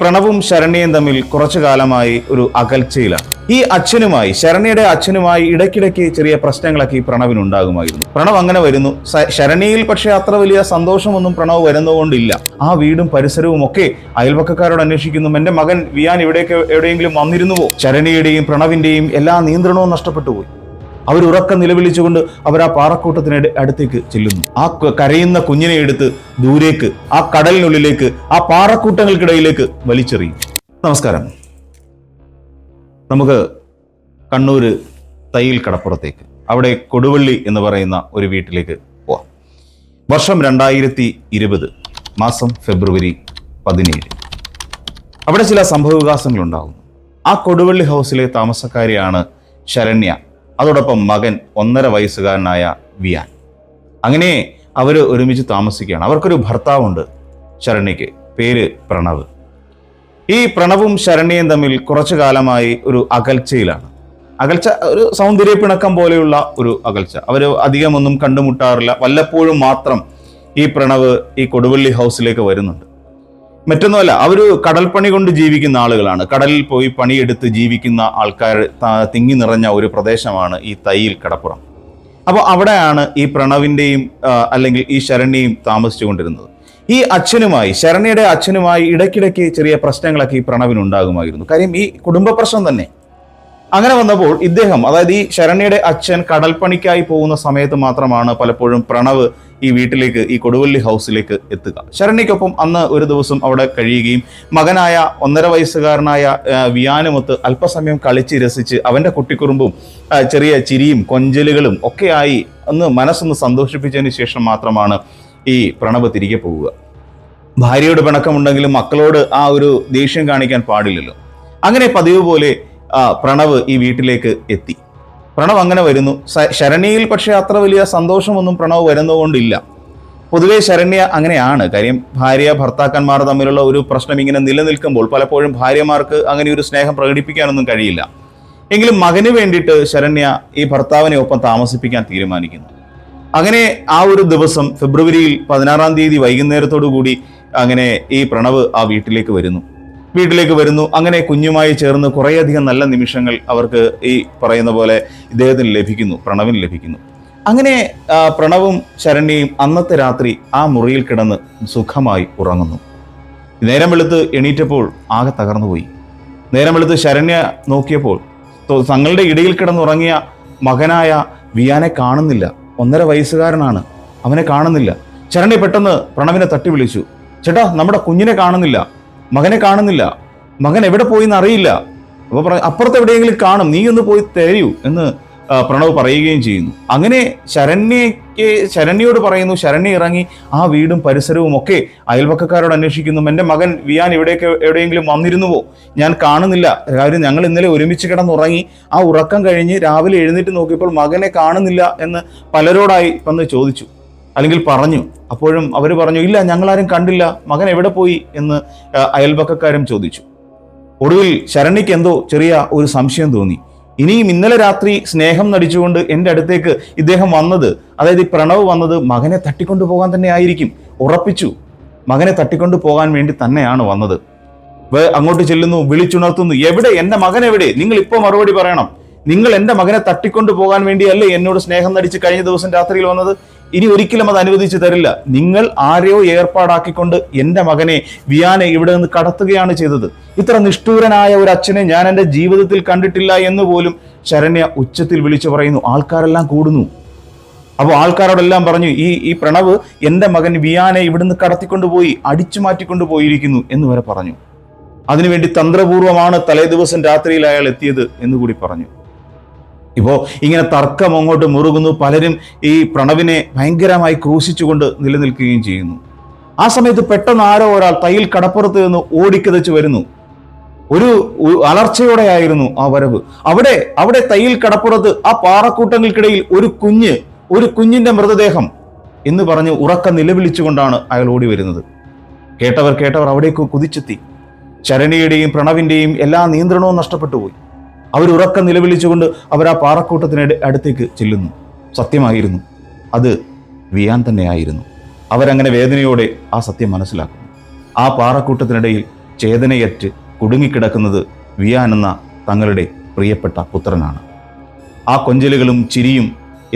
പ്രണവും ശരണ്യയും തമ്മിൽ കുറച്ചു കാലമായി ഒരു അകൽച്ചയിലാണ്. ഈ അച്ഛനുമായി, ശരണ്യയുടെ അച്ഛനുമായി ഇടയ്ക്കിടയ്ക്ക് ചെറിയ പ്രശ്നങ്ങളൊക്കെ ഈ പ്രണവിനുണ്ടാകുമായിരുന്നു. പ്രണവ് അങ്ങനെ വരുന്നു. ശരണ്യയിൽ പക്ഷേ അത്ര വലിയ സന്തോഷമൊന്നും പ്രണവ് വരുന്നതുകൊണ്ടില്ല. ആ വീടും പരിസരവും ഒക്കെ അയൽവക്കക്കാരോട് അന്വേഷിക്കുന്നു. എന്റെ മകൻ വിയാൻ എവിടെയെങ്കിലും വന്നിരുന്നുവോ? ശരണ്യയുടെയും പ്രണവിന്റെയും എല്ലാ നിയന്ത്രണവും നഷ്ടപ്പെട്ടു പോയി. അവരുറക്കം നിലവിളിച്ചുകൊണ്ട് അവർ ആ പാറക്കൂട്ടത്തിന് അടുത്തേക്ക് ചെല്ലുന്നു. ആ കരയുന്ന കുഞ്ഞിനെ എടുത്ത് ദൂരേക്ക്, ആ കടലിനുള്ളിലേക്ക്, ആ പാറക്കൂട്ടങ്ങൾക്കിടയിലേക്ക് വലിച്ചെറിയും. നമസ്കാരം. നമുക്ക് കണ്ണൂര് തയ്യിൽ കടപ്പുറത്തേക്ക്, അവിടെ കൊടുവള്ളി എന്ന് പറയുന്ന ഒരു വീട്ടിലേക്ക് പോവാം. വർഷം 2020, മാസം ഫെബ്രുവരി 17. അവിടെ ചില സംഭവവികാസങ്ങളുണ്ടാകുന്നു. ആ കൊടുവള്ളി ഹൗസിലെ താമസക്കാരിയാണ് ശരണ്യ, അതോടൊപ്പം മകൻ 1.5 വയസ്സുകാരനായ വിയാൻ. അങ്ങനെ അവർ ഒരുമിച്ച് താമസിക്കുകയാണ്. അവർക്കൊരു ഭർത്താവുണ്ട് ശരണ്യയ്ക്ക്, പേര് പ്രണവ്. ഈ പ്രണവും ശരണ്യയും തമ്മിൽ കുറച്ചു കാലമായി ഒരു അകൽച്ചയിലാണ്. അകൽച്ച ഒരു സൗന്ദര്യ പിണക്കം പോലെയുള്ള ഒരു അകൽച്ച. അവർ അധികമൊന്നും കണ്ടുമുട്ടാറില്ല. വല്ലപ്പോഴും മാത്രം ഈ പ്രണവ് ഈ കൊടുവള്ളി ഹൗസിലേക്ക് വരുന്നുണ്ട്. മറ്റൊന്നുമല്ല, അവർ കടൽപ്പണി കൊണ്ട് ജീവിക്കുന്ന ആളുകളാണ്. കടലിൽ പോയി പണിയെടുത്ത് ജീവിക്കുന്ന ആൾക്കാർ തിങ്ങി നിറഞ്ഞ ഒരു പ്രദേശമാണ് ഈ തയ്യിൽ കടപ്പുറം. അപ്പോൾ അവിടെയാണ് ഈ പ്രണവിൻ്റെയും അല്ലെങ്കിൽ ഈ ശരണ്യയും താമസിച്ചുകൊണ്ടിരുന്നത്. ഈ അച്ഛനുമായി, ശരണ്യയുടെ അച്ഛനുമായി ഇടയ്ക്കിടയ്ക്ക് ചെറിയ പ്രശ്നങ്ങളൊക്കെ ഈ പ്രണവിനുണ്ടാകുമായിരുന്നു. കാര്യം ഈ കുടുംബ പ്രശ്നം തന്നെ. അങ്ങനെ വന്നപ്പോൾ ഇദ്ദേഹം, അതായത് ഈ ശരണ്യയുടെ അച്ഛൻ കടൽപ്പണിക്കായി പോകുന്ന സമയത്ത് മാത്രമാണ് പലപ്പോഴും പ്രണവ് ഈ വീട്ടിലേക്ക്, ഈ കൊടുവള്ളി ഹൗസിലേക്ക് എത്തുക. ശരണ്യയ്ക്കൊപ്പം അന്ന് ഒരു ദിവസം അവിടെ കഴിയുകയും മകനായ 1.5 വയസ്സുകാരനായ വിയാനുമൊത്ത് അല്പസമയം കളിച്ച് രസിച്ച് അവൻ്റെ കുട്ടിക്കുറുമ്പും ചെറിയ ചിരിയും കൊഞ്ചലുകളും ഒക്കെയായി മനസ്സൊന്ന് സന്തോഷിപ്പിച്ചതിന് ശേഷം മാത്രമാണ് ഈ പ്രണവ് തിരികെ പോവുക. ഭാര്യയോട് പിണക്കമുണ്ടെങ്കിലും മക്കളോട് ആ ഒരു ദേഷ്യം കാണിക്കാൻ പാടില്ലല്ലോ. അങ്ങനെ പതിവ് പോലെ പ്രണവ് ഈ വീട്ടിലേക്ക് എത്തി. പ്രണവ് അങ്ങനെ വരുന്നു. ശരണ്യയിൽ പക്ഷേ അത്ര വലിയ സന്തോഷമൊന്നും പ്രണവ് വരുന്നതുകൊണ്ടില്ല. പൊതുവെ ശരണ്യ അങ്ങനെയാണ്. കാര്യം ഭാര്യ ഭർത്താക്കന്മാർ തമ്മിലുള്ള ഒരു പ്രശ്നം ഇങ്ങനെ നിലനിൽക്കുമ്പോൾ പലപ്പോഴും ഭാര്യമാർക്ക് അങ്ങനെ ഒരു സ്നേഹം പ്രകടിപ്പിക്കാനൊന്നും കഴിയില്ല. എങ്കിലും മകന് വേണ്ടിയിട്ട് ശരണ്യ ഈ ഭർത്താവിനെ ഒപ്പം താമസിപ്പിക്കാൻ തീരുമാനിക്കുന്നു. അങ്ങനെ ആ ഒരു ദിവസം ഫെബ്രുവരിയിൽ 16-ാം തീയതി വൈകുന്നേരത്തോടു കൂടി അങ്ങനെ ഈ പ്രണവ് ആ വീട്ടിലേക്ക് വരുന്നു. അങ്ങനെ കുഞ്ഞുമായി ചേർന്ന് കുറേയധികം നല്ല നിമിഷങ്ങൾ അവർക്ക് ഈ പറയുന്ന പോലെ ഇദ്ദേഹത്തിന് ലഭിക്കുന്നു, പ്രണവിന് ലഭിക്കുന്നു. അങ്ങനെ പ്രണവും ശരണ്യയും അന്നത്തെ രാത്രി ആ മുറിയിൽ കിടന്ന് സുഖമായി ഉറങ്ങുന്നു. നേരം വെളുത്ത് എണീറ്റപ്പോൾ ആകെ തകർന്നുപോയി. നേരം വെളുത്ത് ശരണ്യ നോക്കിയപ്പോൾ തങ്ങളുടെ ഇടയിൽ കിടന്നുറങ്ങിയ മകനായ വിയാനെ കാണുന്നില്ല. 1.5 വയസ്സുകാരനാണ്, അവനെ കാണുന്നില്ല. ശരണ്യ പെട്ടെന്ന് പ്രണവിനെ തട്ടി വിളിച്ചു, ചേട്ടാ, നമ്മുടെ കുഞ്ഞിനെ കാണുന്നില്ല, മകനെ കാണുന്നില്ല, മകൻ എവിടെ പോയി എന്ന് അറിയില്ല. അപ്പോൾ അപ്പുറത്ത് എവിടെയെങ്കിലും കാണും, നീ ഒന്ന് പോയി തരൂ എന്ന് പ്രണവ് പറയുകയും ചെയ്യുന്നു. അങ്ങനെ ശരണ്യയോട് പറയുന്നു. ശരണ്യ ഇറങ്ങി ആ വീടും പരിസരവും ഒക്കെ അയൽവക്കക്കാരോട് അന്വേഷിക്കുന്നു. എൻ്റെ മകൻ വിയാൻ എവിടെയെങ്കിലും വന്നിരുന്നുവോ? ഞാൻ കാണുന്നില്ല. കാര്യം ഞങ്ങൾ ഇന്നലെ ഒരുമിച്ച് കിടന്നുറങ്ങി. ആ ഉറക്കം കഴിഞ്ഞ് രാവിലെ എഴുന്നേറ്റ് നോക്കിയപ്പോൾ മകനെ കാണുന്നില്ല എന്ന് പലരോടായി വന്ന് ചോദിച്ചു, അല്ലെങ്കിൽ പറഞ്ഞു. അപ്പോഴും അവർ പറഞ്ഞു, ഇല്ല, ഞങ്ങളാരും കണ്ടില്ല, മകൻ എവിടെ പോയി എന്ന് അയൽവക്കക്കാരും ചോദിച്ചു. ഒടുവിൽ ശരണ്യയ്ക്ക് എന്തോ ചെറിയ ഒരു സംശയം തോന്നി. ഇനിയും ഇന്നലെ രാത്രി സ്നേഹം നടിച്ചുകൊണ്ട് എൻ്റെ അടുത്തേക്ക് ഇദ്ദേഹം വന്നത്, അതായത് ഈ പ്രണവ് വന്നത് മകനെ തട്ടിക്കൊണ്ടു പോകാൻ തന്നെ ആയിരിക്കും. ഉറപ്പിച്ചു, മകനെ തട്ടിക്കൊണ്ടു പോകാൻ വേണ്ടി തന്നെയാണ് വന്നത്. അങ്ങോട്ട് ചെല്ലുന്നു, വിളിച്ചുണർത്തുന്നു, എവിടെ എൻ്റെ മകൻ എവിടെ? നിങ്ങൾ ഇപ്പോൾ മറുപടി പറയണം. നിങ്ങൾ എൻ്റെ മകനെ തട്ടിക്കൊണ്ടു പോകാൻ വേണ്ടിയല്ലേ എന്നോട് സ്നേഹം നടിച്ച് കഴിഞ്ഞ ദിവസം രാത്രിയിൽ വന്നത്? ഇനി ഒരിക്കലും അത് അനുവദിച്ചു തരില്ല. നിങ്ങൾ ആരെയോ ഏർപ്പാടാക്കിക്കൊണ്ട് എൻ്റെ മകനെ, വിയാനെ ഇവിടെ നിന്ന് കടത്തുകയാണ് ചെയ്തത്. ഇത്ര നിഷ്ഠൂരനായ ഒരു അച്ഛനെ ഞാൻ എൻ്റെ ജീവിതത്തിൽ കണ്ടിട്ടില്ല എന്ന് പോലും ശരണ്യ ഉച്ചത്തിൽ വിളിച്ചു പറയുന്നു. ആൾക്കാരെല്ലാം കൂടുന്നു. അപ്പോൾ ആൾക്കാരോടെല്ലാം പറഞ്ഞു, ഈ പ്രണവ് എൻ്റെ മകൻ വിയാനെ ഇവിടുന്ന് കടത്തിക്കൊണ്ടുപോയി അടിച്ചു മാറ്റിക്കൊണ്ടുപോയിരിക്കുന്നു എന്ന് വരെ പറഞ്ഞു. അതിനുവേണ്ടി തന്ത്രപൂർവമാണ് തലേദിവസം രാത്രിയിൽ അയാൾ എത്തിയത് എന്നുകൂടി പറഞ്ഞു. ഇപ്പോൾ ഇങ്ങനെ തർക്കം അങ്ങോട്ട് മുറുകുന്നു. പലരും ഈ പ്രണവിനെ ഭയങ്കരമായി ക്രൂശിച്ചുകൊണ്ട് നിലനിൽക്കുകയും ചെയ്യുന്നു. ആ സമയത്ത് പെട്ടെന്ന് ആരോ ഒരാൾ തയ്യിൽ കടപ്പുറത്ത് നിന്ന് ഓടിക്കതച്ച് വരുന്നു. ഒരു അലർച്ചയോടെയായിരുന്നു ആ വരവ്. അവിടെ തയ്യിൽ കടപ്പുറത്ത് ആ പാറക്കൂട്ടങ്ങൾക്കിടയിൽ ഒരു കുഞ്ഞിന്റെ മൃതദേഹം എന്ന് പറഞ്ഞ് ഉറക്കം നിലവിളിച്ചുകൊണ്ടാണ് അയാൾ ഓടി വരുന്നത്. കേട്ടവർ അവിടേക്ക് കുതിച്ചെത്തി. ശരണ്യയുടെയും പ്രണവിന്റെയും എല്ലാ നിയന്ത്രണവും നഷ്ടപ്പെട്ടു പോയി. അവരുറക്കം നിലവിളിച്ചുകൊണ്ട് അവർ ആ പാറക്കൂട്ടത്തിന് അടുത്തേക്ക് ചെല്ലുന്നു. സത്യമായിരുന്നു, അത് വിയാൻ തന്നെയായിരുന്നു. അവരങ്ങനെ വേദനയോടെ ആ സത്യം മനസ്സിലാക്കുന്നു. ആ പാറക്കൂട്ടത്തിനിടയിൽ ചേതനയറ്റ് കുടുങ്ങിക്കിടക്കുന്നത് വിയാൻ എന്ന തങ്ങളുടെ പ്രിയപ്പെട്ട പുത്രനാണ്. ആ കൊഞ്ചലുകളും ചിരിയും,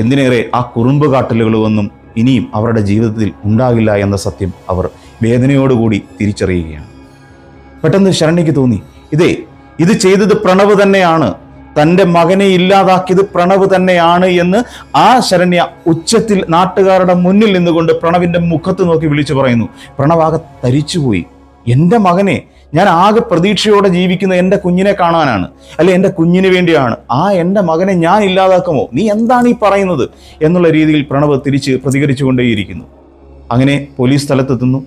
എന്തിനേറെ ആ കുറുമ്പ് കാട്ടലുകളുമൊന്നും ഇനിയും അവരുടെ ജീവിതത്തിൽ ഉണ്ടാകില്ല എന്ന സത്യം അവർ വേദനയോടുകൂടി തിരിച്ചറിയുകയാണ്. പെട്ടെന്ന് ശരണ്യയ്ക്ക് തോന്നി, ഇത് ചെയ്തത് പ്രണവ് തന്നെയാണ്, തൻ്റെ മകനെ ഇല്ലാതാക്കിയത് പ്രണവ് തന്നെയാണ് എന്ന് ആ ശരണ്യ ഉച്ചത്തിൽ നാട്ടുകാരുടെ മുന്നിൽ നിന്നുകൊണ്ട് പ്രണവിന്റെ മുഖത്ത് നോക്കി വിളിച്ചു പറയുന്നു. പ്രണവ് ആകെ തരിച്ചുപോയി. എൻ്റെ മകനെ, ഞാൻ ആകെ പ്രതീക്ഷയോടെ ജീവിക്കുന്ന എൻ്റെ കുഞ്ഞിനെ കാണാനാണ്, അല്ലെ എൻ്റെ കുഞ്ഞിന് വേണ്ടിയാണ്. ആ എൻ്റെ മകനെ ഞാൻ ഇല്ലാതാക്കുമോ? നീ എന്താണ് ഈ പറയുന്നത് എന്നുള്ള രീതിയിൽ പ്രണവ് തിരിച്ച് പ്രതികരിച്ചുകൊണ്ടേയിരിക്കുന്നു. അങ്ങനെ പോലീസ് സ്ഥലത്തെത്തുന്നു.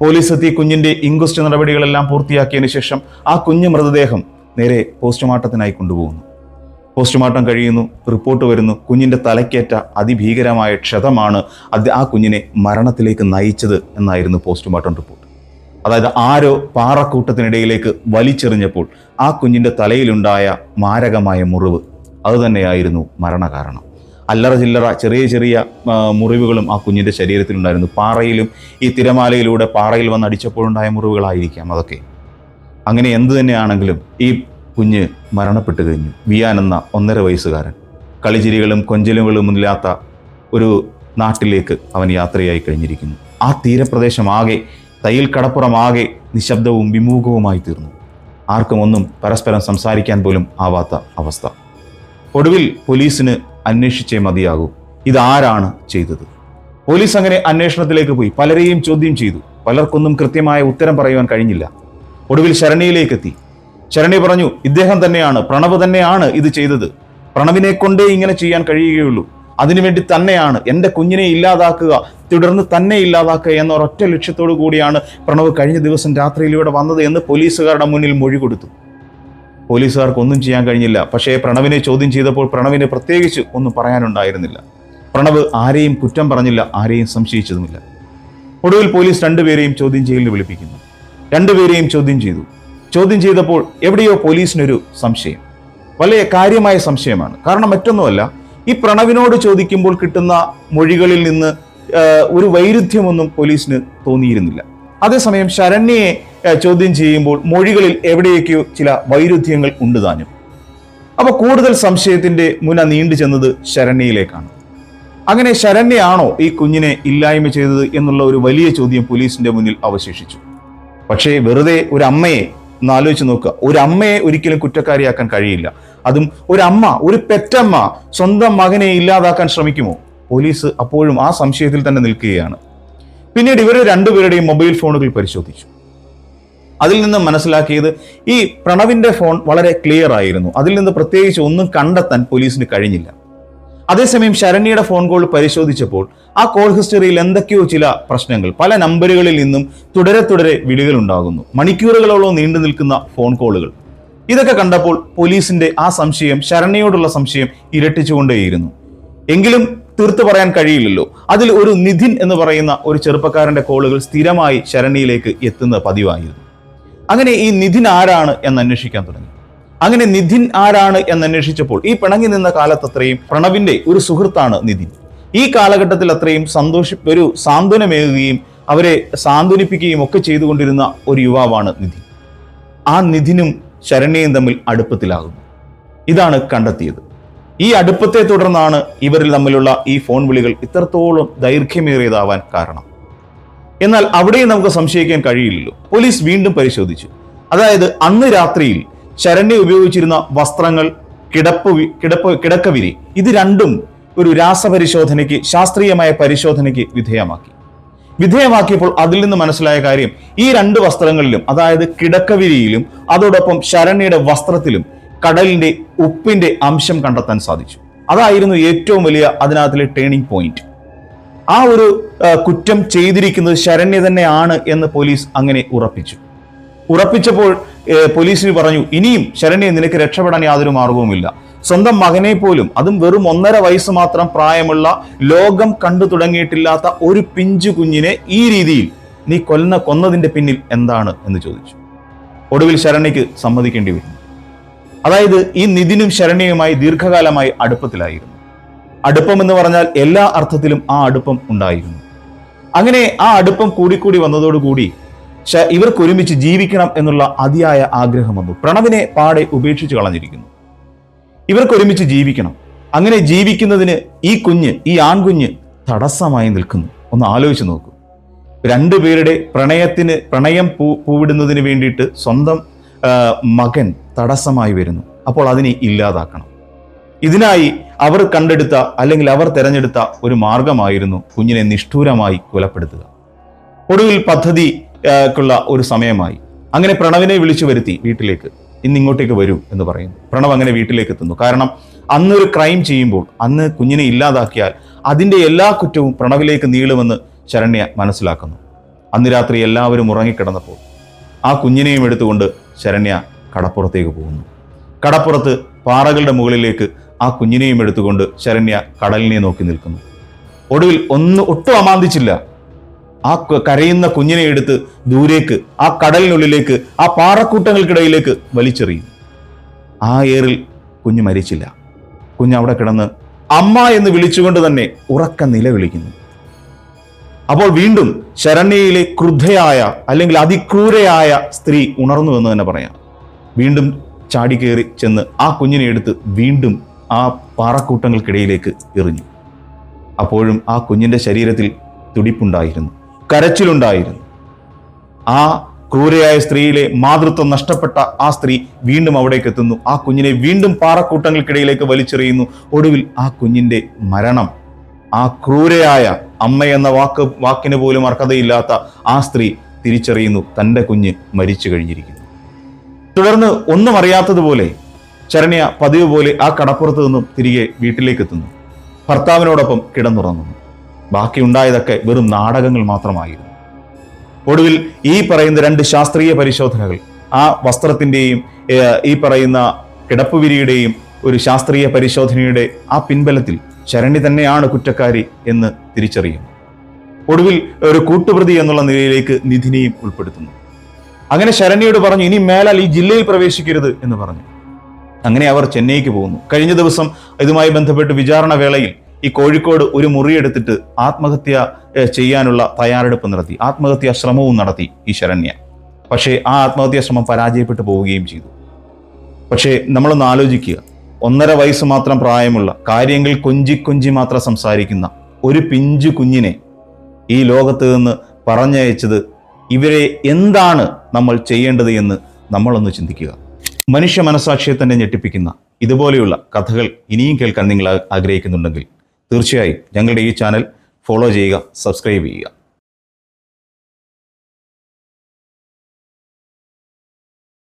പോലീസ് എത്തി കുഞ്ഞിന്റെ ഇൻക്വസ്റ്റ് നടപടികളെല്ലാം പൂർത്തിയാക്കിയതിനു ശേഷം ആ കുഞ്ഞു മൃതദേഹം നേരെ പോസ്റ്റ്മോർട്ടത്തിനായി കൊണ്ടുപോകുന്നു. പോസ്റ്റ്മോർട്ടം കഴിയുന്നു. റിപ്പോർട്ട് വരുന്നു. കുഞ്ഞിന്റെ തലക്കേറ്റ അതിഭീകരമായ ക്ഷതമാണ് ആ കുഞ്ഞിനെ മരണത്തിലേക്ക് നയിച്ചത് എന്നായിരുന്നു പോസ്റ്റ്മോർട്ടം റിപ്പോർട്ട്. അതായത് ആരോ പാറക്കൂട്ടത്തിനിടയിലേക്ക് വലിച്ചെറിഞ്ഞപ്പോൾ ആ കുഞ്ഞിന്റെ തലയിലുണ്ടായ മാരകമായ മുറിവ് അതുതന്നെയായിരുന്നു മരണകാരണം. അല്ലറ ചില്ലറ ചെറിയ ചെറിയ മുറിവുകളും ആ കുഞ്ഞിന്റെ ശരീരത്തിലുണ്ടായിരുന്നു. പാറയിലും ഈ തിരമാലയിലൂടെ പാറയിൽ വന്നടിച്ചപ്പോഴുണ്ടായ മുറിവുകളായിരിക്കാം അതൊക്കെ. അങ്ങനെ എന്തു തന്നെയാണെങ്കിലും ഈ കുഞ്ഞ് മരണപ്പെട്ടു കഴിഞ്ഞു. വിയാൻ എന്ന 1.5 വയസ്സുകാരൻ കളിചിരികളും കൊഞ്ചലുകളും ഇല്ലാത്ത ഒരു നാട്ടിലേക്ക് അവൻ യാത്രയായി കഴിഞ്ഞിരിക്കുന്നു. ആ തീരപ്രദേശമാകെ, തയ്യൽ കടപ്പുറമാകെ നിശബ്ദവും വിമൂഖവുമായി തീർന്നു. ആർക്കും ഒന്നും പരസ്പരം സംസാരിക്കാൻ പോലും ആവാത്ത അവസ്ഥ. ഒടുവിൽ പോലീസിന് അന്വേഷിച്ചേ മതിയാകൂ, ഇതാരാണ് ചെയ്തത്. പോലീസ് അങ്ങനെ അന്വേഷണത്തിലേക്ക് പോയി. പലരെയും ചോദ്യം ചെയ്തു. പലർക്കൊന്നും കൃത്യമായ ഉത്തരം പറയുവാൻ കഴിഞ്ഞില്ല. ഒടുവിൽ ശരണ്യയിലേക്കെത്തി. ശരണ്യ പറഞ്ഞു, ഇദ്ദേഹം തന്നെയാണ്, പ്രണവ് തന്നെയാണ് ഇത് ചെയ്തത്. പ്രണവിനെ കൊണ്ടേ ഇങ്ങനെ ചെയ്യാൻ കഴിയുകയുള്ളൂ. അതിനുവേണ്ടി തന്നെയാണ് എൻ്റെ കുഞ്ഞിനെ ഇല്ലാതാക്കുക, തുടർന്ന് തന്നെ ഇല്ലാതാക്കുക എന്ന ഒരൊറ്റ ലക്ഷ്യത്തോടു കൂടിയാണ് പ്രണവ് കഴിഞ്ഞ ദിവസം രാത്രിയിലൂടെ വന്നത് എന്ന് പോലീസുകാരുടെ മുന്നിൽ മൊഴി കൊടുത്തു. പോലീസുകാർക്ക് ഒന്നും ചെയ്യാൻ കഴിഞ്ഞില്ല. പക്ഷേ പ്രണവിനെ ചോദ്യം ചെയ്തപ്പോൾ പ്രണവിനെ പ്രത്യേകിച്ച് ഒന്നും പറയാനുണ്ടായിരുന്നില്ല. പ്രണവ് ആരെയും കുറ്റം പറഞ്ഞില്ല, ആരെയും സംശയിച്ചതുമില്ല. ഒടുവിൽ പോലീസ് 2 പേരെയും ചോദ്യം ചെയ്യലിൽ വിളിപ്പിക്കുന്നു. 2 പേരെയും ചോദ്യം ചെയ്തു. ചോദ്യം ചെയ്തപ്പോൾ എവിടെയോ പോലീസിനൊരു സംശയം, വലിയ കാര്യമായ സംശയമാണ്. കാരണം മറ്റൊന്നുമല്ല, ഈ പ്രണവിനോട് ചോദിക്കുമ്പോൾ കിട്ടുന്ന മൊഴികളിൽ നിന്ന് ഒരു വൈരുദ്ധ്യമൊന്നും പോലീസിന് തോന്നിയിരുന്നില്ല. അതേസമയം ശരണ്യയെ ചോദ്യം ചെയ്യുമ്പോൾ മൊഴികളിൽ എവിടെയൊക്കെയോ ചില വൈരുദ്ധ്യങ്ങൾ ഉണ്ട് താനും. അപ്പൊ കൂടുതൽ സംശയത്തിന്റെ മുന നീണ്ടു ചെന്നത് ശരണ്യയിലേക്കാണ്. അങ്ങനെ ശരണ്യയാണോ ഈ കുഞ്ഞിനെ ഇല്ലായ്മ ചെയ്തത് എന്നുള്ള ഒരു വലിയ ചോദ്യം പോലീസിന്റെ മുന്നിൽ അവശേഷിച്ചു. പക്ഷേ വെറുതെ ഒരു അമ്മയെ ഒന്ന് ആലോചിച്ച് നോക്കുക. ഒരു അമ്മയെ ഒരിക്കലും കുറ്റക്കാരിയാക്കാൻ കഴിയില്ല. അതും ഒരമ്മ, ഒരു പെറ്റമ്മ സ്വന്തം മകനെ ഇല്ലാതാക്കാൻ ശ്രമിക്കുമോ? പോലീസ് അപ്പോഴും ആ സംശയത്തിൽ തന്നെ നിൽക്കുകയാണ്. പിന്നീട് ഇവർ 2 പേരുടെയും മൊബൈൽ ഫോണുകൾ പരിശോധിച്ചു. അതിൽ നിന്ന് മനസ്സിലാക്കിയത് ഈ പ്രണവിന്റെ ഫോൺ വളരെ ക്ലിയർ ആയിരുന്നു. അതിൽ നിന്ന് പ്രത്യേകിച്ച് ഒന്നും കണ്ടെത്താൻ പോലീസിന് കഴിഞ്ഞില്ല. അതേസമയം ശരണ്യയുടെ ഫോൺ കോൾ പരിശോധിച്ചപ്പോൾ ആ കോൾ ഹിസ്റ്ററിയിൽ എന്തൊക്കെയോ ചില പ്രശ്നങ്ങൾ, പല നമ്പറുകളിൽ നിന്നും തുടരെ വിളികൾ ഉണ്ടാകുന്നു. മണിക്കൂറുകളോളം നീണ്ടു നിൽക്കുന്ന ഫോൺ കോളുകൾ. ഇതൊക്കെ കണ്ടപ്പോൾ പോലീസിന്റെ ആ സംശയം, ശരണ്യയോടുള്ള സംശയം ഇരട്ടിച്ചുകൊണ്ടേയിരുന്നു. എങ്കിലും തീർത്തു പറയാൻ കഴിയില്ലല്ലോ. അതിൽ ഒരു നിധിൻ എന്ന് പറയുന്ന ഒരു ചെറുപ്പക്കാരന്റെ കോളുകൾ സ്ഥിരമായി ശരണ്യയിലേക്ക് എത്തുന്ന പതിവായിരുന്നു. അങ്ങനെ ഈ നിധിൻ ആരാണ് എന്ന് അന്വേഷിക്കാൻ തുടങ്ങി. അങ്ങനെ നിധിൻ ആരാണ് എന്നന്വേഷിച്ചപ്പോൾ ഈ പിണങ്ങി നിന്ന കാലത്തത്രയും പ്രണവിന്റെ ഒരു സുഹൃത്താണ് നിധിൻ. ഈ കാലഘട്ടത്തിൽ അത്രയും ഒരു സാന്ത്വനമേകുകയും അവരെ സാന്ത്വനിപ്പിക്കുകയും ഒക്കെ ചെയ്തുകൊണ്ടിരുന്ന ഒരു യുവാവാണ് നിധിൻ. ആ നിധിനും ശരണ്യയും തമ്മിൽ അടുപ്പത്തിലാകുന്നു. ഇതാണ് കണ്ടെത്തിയത്. ഈ അടുപ്പത്തെ തുടർന്നാണ് ഇവരിൽ തമ്മിലുള്ള ഈ ഫോൺ വിളികൾ ഇത്രത്തോളം ദൈർഘ്യമേറിയതാവാൻ കാരണം. എന്നാൽ അവിടെയും നമുക്ക് സംശയിക്കാൻ കഴിയില്ലല്ലോ. പോലീസ് വീണ്ടും പരിശോധിച്ചു. അതായത് അന്ന് രാത്രിയിൽ ശരണ്യ ഉപയോഗിച്ചിരുന്ന വസ്ത്രങ്ങൾ, കിടക്കവിരി, ഇത് രണ്ടും ഒരു രാസപരിശോധനയ്ക്ക്, ശാസ്ത്രീയമായ പരിശോധനയ്ക്ക് വിധേയമാക്കിയപ്പോൾ അതിൽ നിന്ന് മനസ്സിലായ കാര്യം, ഈ 2 വസ്ത്രങ്ങളിലും, അതായത് കിടക്കവിരിയിലും അതോടൊപ്പം ശരണ്യയുടെ വസ്ത്രത്തിലും കടലിന്റെ ഉപ്പിന്റെ അംശം കണ്ടെത്താൻ സാധിച്ചു. അതായിരുന്നു ഏറ്റവും വലിയ അതിനകത്തിലെ ടേണിംഗ് പോയിന്റ്. ആ ഒരു കുറ്റം ചെയ്തിരിക്കുന്നത് ശരണ്യ തന്നെയാണ് എന്ന് പോലീസ് അങ്ങനെ ഉറപ്പിച്ചപ്പോൾ പോലീസിന് പറഞ്ഞു, ഇനിയും ശരണ്യ, നിനക്ക് രക്ഷപ്പെടാൻ യാതൊരു മാർഗവുമില്ല. സ്വന്തം മകനെ പോലും, അതും വെറും 1.5 വയസ്സ് മാത്രം പ്രായമുള്ള, ലോകം കണ്ടു തുടങ്ങിയിട്ടില്ലാത്ത ഒരു പിഞ്ചു കുഞ്ഞിനെ ഈ രീതിയിൽ നീ കൊന്നതിന്റെ പിന്നിൽ എന്താണ് എന്ന് ചോദിച്ചു. ഒടുവിൽ ശരണ്യക്ക് സമ്മതിക്കേണ്ടി വരും. അതായത് ഈ നിധിനും ശരണ്യയുമായി ദീർഘകാലമായി അടുപ്പത്തിലായിരുന്നു. അടുപ്പം എന്ന് പറഞ്ഞാൽ എല്ലാ അർത്ഥത്തിലും ആ അടുപ്പം ഉണ്ടായിരുന്നു. അങ്ങനെ ആ അടുപ്പം കൂടിക്കൂടി വന്നതോടുകൂടി ഇവർക്ക് ഒരുമിച്ച് ജീവിക്കണം എന്നുള്ള അതിയായ ആഗ്രഹം വന്നു. പ്രണവിനെ പാടെ ഉപേക്ഷിച്ച് കളഞ്ഞിരിക്കുന്നു. ഇവർക്ക് ഒരുമിച്ച് ജീവിക്കണം. അങ്ങനെ ജീവിക്കുന്നതിന് ഈ ആൺകുഞ്ഞ് തടസ്സമായി നിൽക്കുന്നു. ഒന്ന് ആലോചിച്ച് നോക്കൂ. രണ്ടുപേരുടെ പ്രണയം പൂവിടുന്നതിന് വേണ്ടിയിട്ട് സ്വന്തം മകൻ തടസ്സമായി വരുന്നു. അപ്പോൾ അതിനെ ഇല്ലാതാക്കണം. ഇതിനായി അവർ കണ്ടെടുത്ത അല്ലെങ്കിൽ അവർ തെരഞ്ഞെടുത്ത ഒരു മാർഗമായിരുന്നു കുഞ്ഞിനെ നിഷ്ഠൂരമായി കൊലപ്പെടുത്തുക. ഒടുവിൽ പദ്ധതിക്കുള്ള ഒരു സമയമായി. അങ്ങനെ പ്രണവിനെ വിളിച്ചു വരുത്തി വീട്ടിലേക്ക്, ഇന്ന് ഇങ്ങോട്ടേക്ക് വരൂ എന്ന് പറയുന്നു. പ്രണവ് അങ്ങനെ വീട്ടിലേക്ക് എത്തുന്നു. കാരണം അന്നൊരു ക്രൈം ചെയ്യുമ്പോൾ, അന്ന് കുഞ്ഞിനെ ഇല്ലാതാക്കിയാൽ അതിൻ്റെ എല്ലാ കുറ്റവും പ്രണവിലേക്ക് നീളുമെന്ന് ശരണ്യ മനസ്സിലാക്കുന്നു. അന്ന് രാത്രി എല്ലാവരും ഉറങ്ങിക്കിടന്നപ്പോൾ ആ കുഞ്ഞിനെയും എടുത്തുകൊണ്ട് ശരണ്യ കടപ്പുറത്തേക്ക് പോകുന്നു. കടപ്പുറത്ത് പാറകളുടെ മുകളിലേക്ക് ആ കുഞ്ഞിനെയും എടുത്തുകൊണ്ട് ശരണ്യ കടലിനെ നോക്കി നിൽക്കുന്നു. ഒടുവിൽ ഒട്ടും അമാന്തിച്ചില്ല. ആ കരയുന്ന കുഞ്ഞിനെ എടുത്ത് ദൂരേക്ക്, ആ കടലിനുള്ളിലേക്ക്, ആ പാറക്കൂട്ടങ്ങൾക്കിടയിലേക്ക് വലിച്ചെറിയും. ആ ഏറിൽ കുഞ്ഞ് മരിച്ചില്ല. കുഞ്ഞ് അവിടെ കിടന്ന് അമ്മ എന്ന് വിളിച്ചുകൊണ്ട് തന്നെ ഉറക്ക നിലവിളിക്കുന്നു. അപ്പോൾ വീണ്ടും ശരണ്യയിലെ ക്രുദ്ധയായ അല്ലെങ്കിൽ അതിക്രൂരയായ സ്ത്രീ ഉണർന്നു എന്ന് തന്നെ പറയാം. വീണ്ടും ചാടിക്കേറി ചെന്ന് ആ കുഞ്ഞിനെ എടുത്ത് വീണ്ടും ആ പാറക്കൂട്ടങ്ങൾക്കിടയിലേക്ക് എറിഞ്ഞു. അപ്പോഴും ആ കുഞ്ഞിൻ്റെ ശരീരത്തിൽ തുടിപ്പുണ്ടായിരുന്നു, കരച്ചിലുണ്ടായിരുന്നു. ആ ക്രൂരയായ സ്ത്രീയിലെ മാതൃത്വം നഷ്ടപ്പെട്ട ആ സ്ത്രീ വീണ്ടും അവിടേക്ക് എത്തുന്നു. ആ കുഞ്ഞിനെ വീണ്ടും പാറക്കൂട്ടങ്ങൾക്കിടയിലേക്ക് വലിച്ചെറിയുന്നു. ഒടുവിൽ ആ കുഞ്ഞിൻ്റെ മരണം ആ ക്രൂരയായ അമ്മ എന്ന വാക്കിന് പോലും അർഹതയില്ലാത്ത ആ സ്ത്രീ തിരിച്ചറിയുന്നു, തൻ്റെ കുഞ്ഞ് മരിച്ചു കഴിഞ്ഞിരിക്കുന്നു. തുടർന്ന് ഒന്നും അറിയാത്തതുപോലെ ശരണ്യ പതിവ് പോലെ ആ കടപ്പുറത്ത് നിന്നും തിരികെ വീട്ടിലേക്ക് എത്തുന്നു. ഭർത്താവിനോടൊപ്പം കിടന്നുറങ്ങുന്നു. ബാക്കിയുണ്ടായതൊക്കെ വെറും നാടകങ്ങൾ മാത്രമായിരുന്നു. ഒടുവിൽ ഈ പറയുന്ന 2 ശാസ്ത്രീയ പരിശോധനകൾ, ആ വസ്ത്രത്തിൻ്റെയും ഈ പറയുന്ന കിടപ്പുവിരിയുടെയും ഒരു ശാസ്ത്രീയ പരിശോധനയുടെ ആ പിൻബലത്തിൽ ശരണ്യ തന്നെയാണ് കുറ്റക്കാരി എന്ന് തിരിച്ചറിയുന്നു. ഒടുവിൽ ഒരു കൂട്ടുപ്രതി എന്നുള്ള നിലയിലേക്ക് നിധിനെയും ഉൾപ്പെടുത്തുന്നു. അങ്ങനെ ശരണ്യയോട് പറഞ്ഞു, ഇനി മേലാൽ ഈ ജില്ലയിൽ പ്രവേശിക്കരുത് എന്ന് പറഞ്ഞു. അങ്ങനെ അവർ ചെന്നൈക്ക് പോകുന്നു. കഴിഞ്ഞ ദിവസം ഇതുമായി ബന്ധപ്പെട്ട് വിചാരണ വേളയിൽ ഈ കോഴിക്കോട് ഒരു മുറിയെടുത്തിട്ട് ആത്മഹത്യ ചെയ്യാനുള്ള തയ്യാറെടുപ്പ് നടത്തി, ആത്മഹത്യാ ശ്രമവും നടത്തി ഈ ശരണ്യ. പക്ഷേ ആ ആത്മഹത്യാ ശ്രമം പരാജയപ്പെട്ടു പോവുകയും ചെയ്തു. പക്ഷേ നമ്മളൊന്ന് ആലോചിക്കുക, 1.5 വയസ്സ് മാത്രം പ്രായമുള്ള, കാര്യങ്ങൾ കൊഞ്ചി മാത്രം സംസാരിക്കുന്ന ഒരു പിഞ്ചു കുഞ്ഞിനെ ഈ ലോകത്ത് നിന്ന് പറഞ്ഞയച്ചത് ഇവരെ എന്താണ് നമ്മൾ ചെയ്യേണ്ടത് എന്ന് നമ്മളൊന്ന് ചിന്തിക്കുക. മനുഷ്യ മനസാക്ഷിയെ തന്നെ ഞെട്ടിപ്പിക്കുന്ന ഇതുപോലെയുള്ള കഥകൾ ഇനിയും കേൾക്കാൻ നിങ്ങൾ ആഗ്രഹിക്കുന്നുണ്ടെങ്കിൽ തീർച്ചയായും ഞങ്ങളുടെ ഈ ചാനൽ ഫോളോ ചെയ്യുക, സബ്സ്ക്രൈബ് ചെയ്യുക.